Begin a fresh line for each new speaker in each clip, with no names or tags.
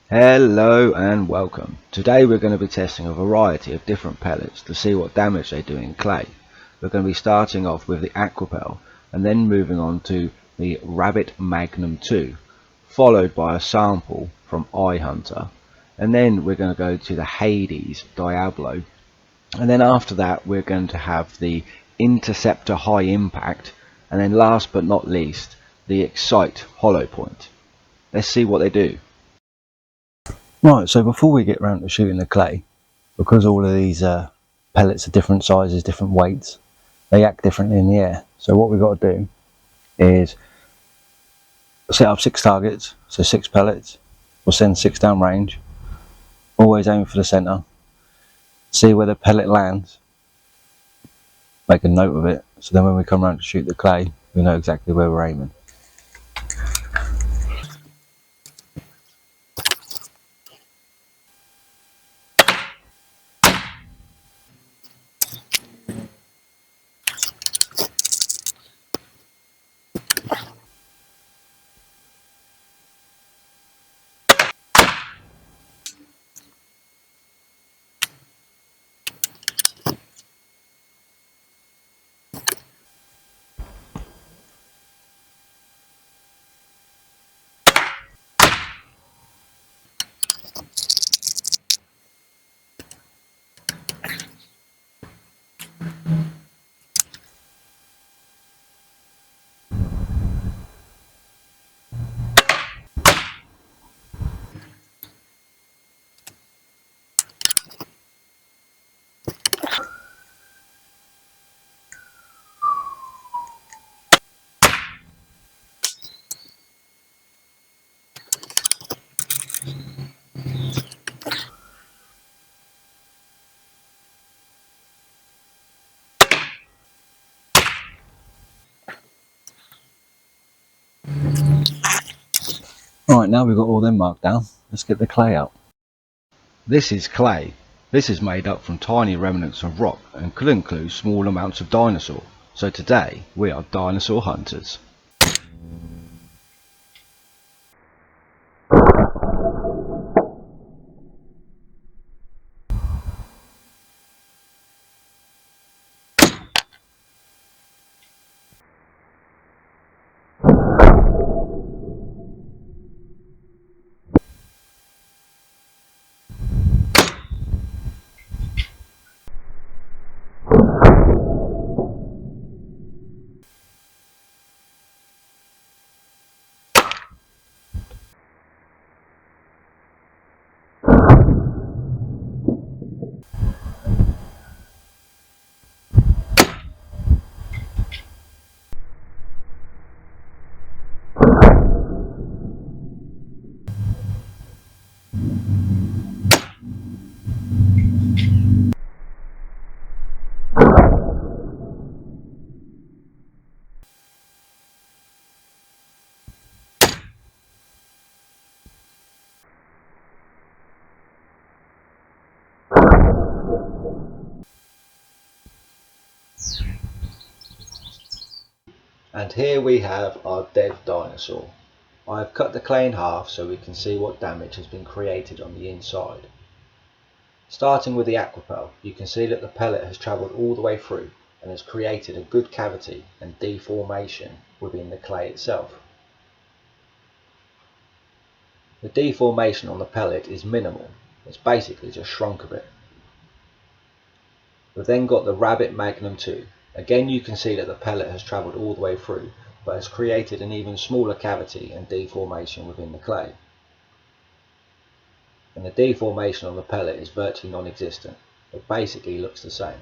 Hello and welcome. Today we're going to be testing a variety of different pellets to see what damage they do in clay. We're going to be starting off with the Aquapel and then moving on to the Rabbit Magnum 2, followed by a sample from Eye Hunter, and then we're going to go to the Hades Diablo, and then after that we're going to have the Interceptor High Impact, and then last but not least the Excite Hollow Point. Let's see what they do. Right, so before we get round to shooting the clay, because all of these pellets are different sizes, different weights, they act differently in the air. So what we've got to do is set up 6 targets, so 6 pellets. We'll send 6 down range, always aim for the centre, see where the pellet lands, make a note of it, so then when we come around to shoot the clay, we know exactly where we're aiming. Right, now we've got all them marked down, let's get the clay out. This is clay. This is made up from tiny remnants of rock and could include small amounts of dinosaur. So today we are dinosaur hunters. And here we have our dead dinosaur. I have cut the clay in half so we can see what damage has been created on the inside. Starting with the Aquapel, you can see that the pellet has travelled all the way through and has created a good cavity and deformation within the clay itself. The deformation on the pellet is minimal, it's basically just shrunk a bit. We've then got the Rabbit Magnum 2. Again you can see that the pellet has travelled all the way through, but has created an even smaller cavity and deformation within the clay. And the deformation on the pellet is virtually non-existent. It basically looks the same.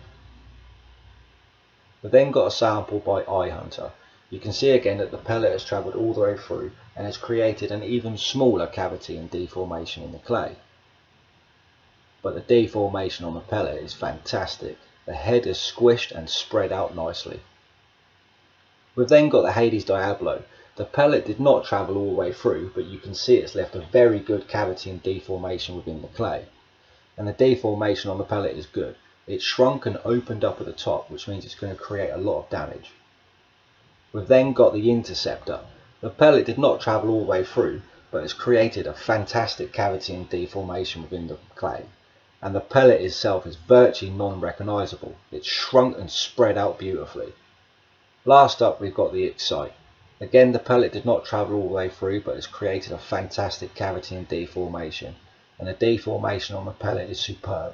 We've then got a sample by Eye Hunter. You can see again that the pellet has travelled all the way through and has created an even smaller cavity and deformation in the clay. But the deformation on the pellet is fantastic. The head is squished and spread out nicely. We've then got the Hades Diablo. The pellet did not travel all the way through, but you can see it's left a very good cavity and deformation within the clay. And the deformation on the pellet is good. It's shrunk and opened up at the top, which means it's going to create a lot of damage. We've then got the Interceptor. The pellet did not travel all the way through, but it's created a fantastic cavity and deformation within the clay. And the pellet itself is virtually non-recognisable. It's shrunk and spread out beautifully. Last up, we've got the excite. Again, the pellet did not travel all the way through, but it's created a fantastic cavity and deformation. And the deformation on the pellet is superb.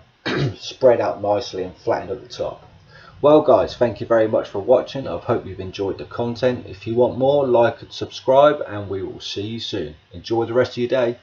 Spread out nicely and flattened at the top. Well guys, thank you very much for watching. I hope you've enjoyed the content. If you want more, like and subscribe, and we will see you soon. Enjoy the rest of your day.